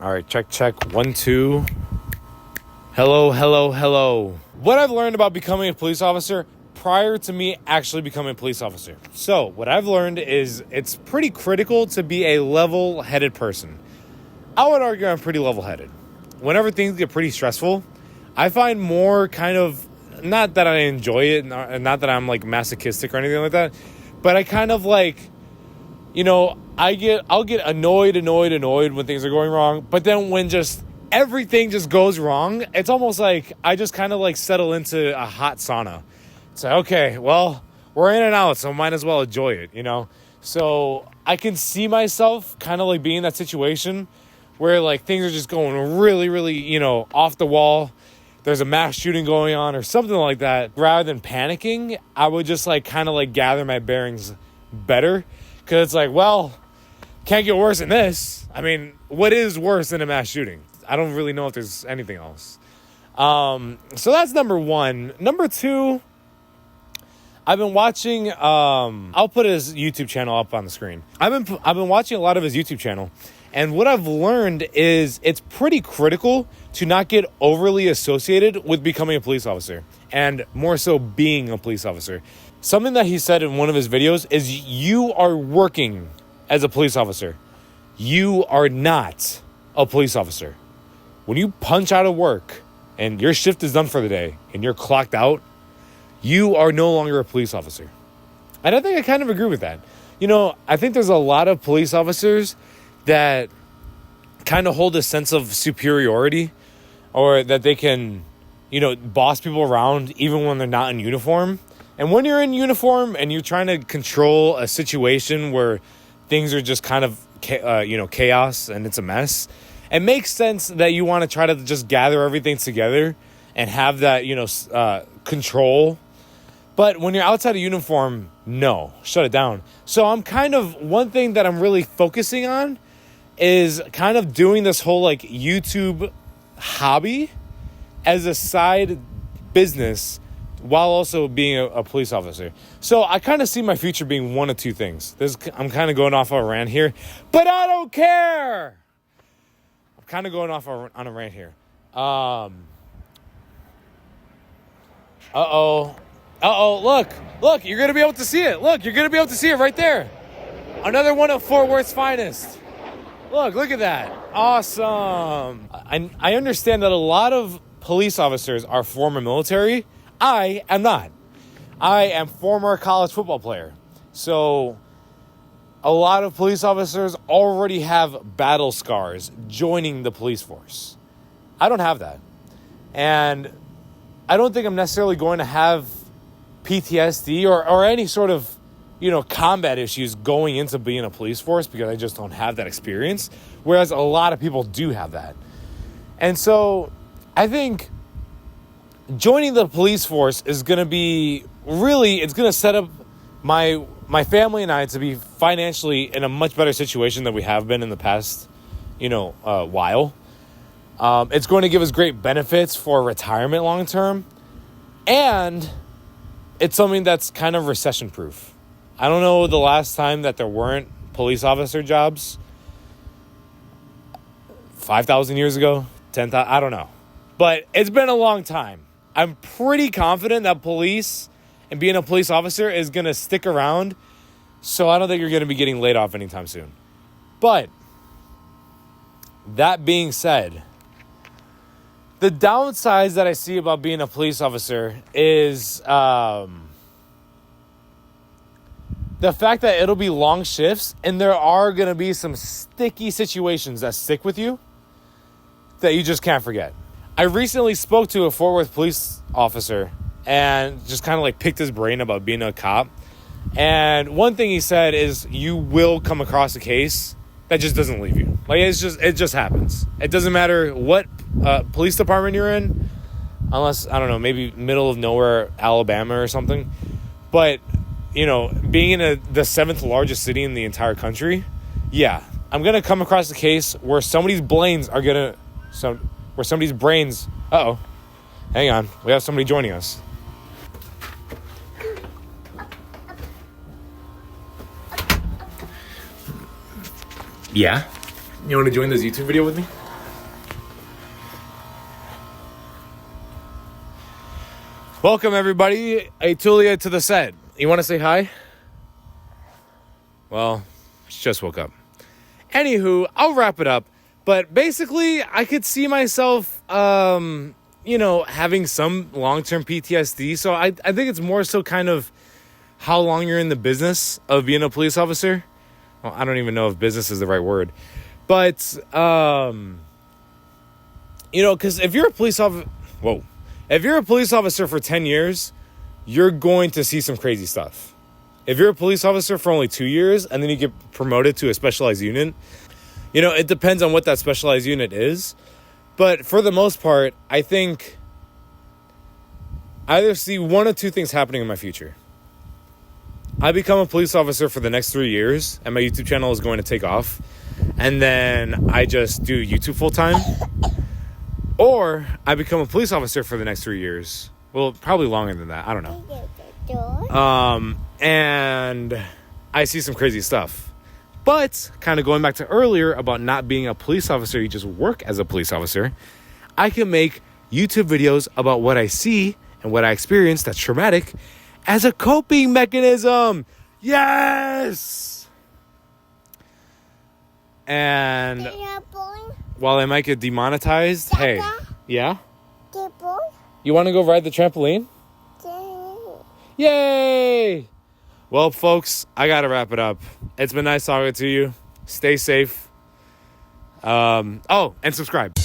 All right, check. 1, 2. Hello. What I've learned about becoming a police officer prior to me actually becoming a police officer. So what I've learned is it's pretty critical to be a level-headed person. I would argue I'm pretty level-headed. Whenever things get pretty stressful, I find more kind of, not that I enjoy it, not that I'm like masochistic or anything like that, but I kind of like, I'll get annoyed when things are going wrong. But then when just everything just goes wrong, it's almost like I just kind of like settle into a hot sauna. It's like, okay, well, we're in and out, so might as well enjoy it, So I can see myself kind of like being in that situation where like things are just going really, really, off the wall. There's a mass shooting going on or something like that. Rather than panicking, I would just like kind of like gather my bearings better. Because it's like, well, can't get worse than this. I mean, what is worse than a mass shooting? I don't really know if there's anything else. So that's number one. Number two, I've been watching, I'll put his YouTube channel up on the screen. I've been watching a lot of his YouTube channel. And what I've learned is it's pretty critical to not get overly associated with becoming a police officer. And more so being a police officer. Something that he said in one of his videos is you are working as a police officer. You are not a police officer. When you punch out of work and your shift is done for the day and you're clocked out, you are no longer a police officer. And I think I kind of agree with that. I think there's a lot of police officers that kind of hold a sense of superiority or that they can, boss people around even when they're not in uniform. And when you're in uniform and you're trying to control a situation where things are just kind of, chaos and it's a mess, it makes sense that you want to try to just gather everything together and have that, control. But when you're outside of uniform, no, shut it down. So one thing that I'm really focusing on is kind of doing this whole like YouTube hobby as a side business while also being a police officer. So I kind of see my future being one of two things. I'm kind of going off on a rant here, but I don't care. I'm kind of going off on a rant here. Look, you're going to be able to see it. Look, you're going to be able to see it right there. Another one of Fort Worth's finest. Look at that. Awesome. I understand that a lot of police officers are former military. I am not. I am former college football player. So a lot of police officers already have battle scars joining the police force. I don't have that. And I don't think I'm necessarily going to have PTSD or any sort of, combat issues going into being a police force because I just don't have that experience. Whereas a lot of people do have that. And so I think joining the police force is going to be it's going to set up my family and I to be financially in a much better situation than we have been in the past, while. It's going to give us great benefits for retirement long term. And it's something that's kind of recession proof. I don't know the last time that there weren't police officer jobs. 5,000 years ago, 10,000, I don't know. But it's been a long time. I'm pretty confident that police and being a police officer is going to stick around. So I don't think you're going to be getting laid off anytime soon. But that being said, the downsides that I see about being a police officer is the fact that it'll be long shifts and there are going to be some sticky situations that stick with you that you just can't forget. I recently spoke to a Fort Worth police officer and just kind of like picked his brain about being a cop. And one thing he said is you will come across a case that just doesn't leave you. Like it just happens. It doesn't matter what police department you're in, unless, I don't know, maybe middle of nowhere, Alabama or something. But, being in the seventh largest city in the entire country, yeah, I'm going to come across a case where somebody's brains are going to, hang on, we have somebody joining us. Yeah? You want to join this YouTube video with me? Welcome, everybody. Atulia to the set. You want to say hi? Well, she just woke up. Anywho, I'll wrap it up. But basically, I could see myself, having some long-term PTSD. So I think it's more so kind of how long you're in the business of being a police officer. Well, I don't even know if business is the right word. But, because if you're a police officer... Whoa. If you're a police officer for 10 years, you're going to see some crazy stuff. If you're a police officer for only 2 years and then you get promoted to a specialized unit, it depends on what that specialized unit is. But for the most part, I think I either see one or two things happening in my future. I become a police officer for the next 3 years and my YouTube channel is going to take off. And then I just do YouTube full time. Or I become a police officer for the next 3 years. Well, probably longer than that. I don't know. And I see some crazy stuff. But kind of going back to earlier about not being a police officer, you just work as a police officer. I can make YouTube videos about what I see and what I experience that's traumatic as a coping mechanism. Yes! And while I might get demonetized, hey, yeah? You want to go ride the trampoline? Yay! Well, folks, I got to wrap it up. It's been nice talking to you. Stay safe. And subscribe.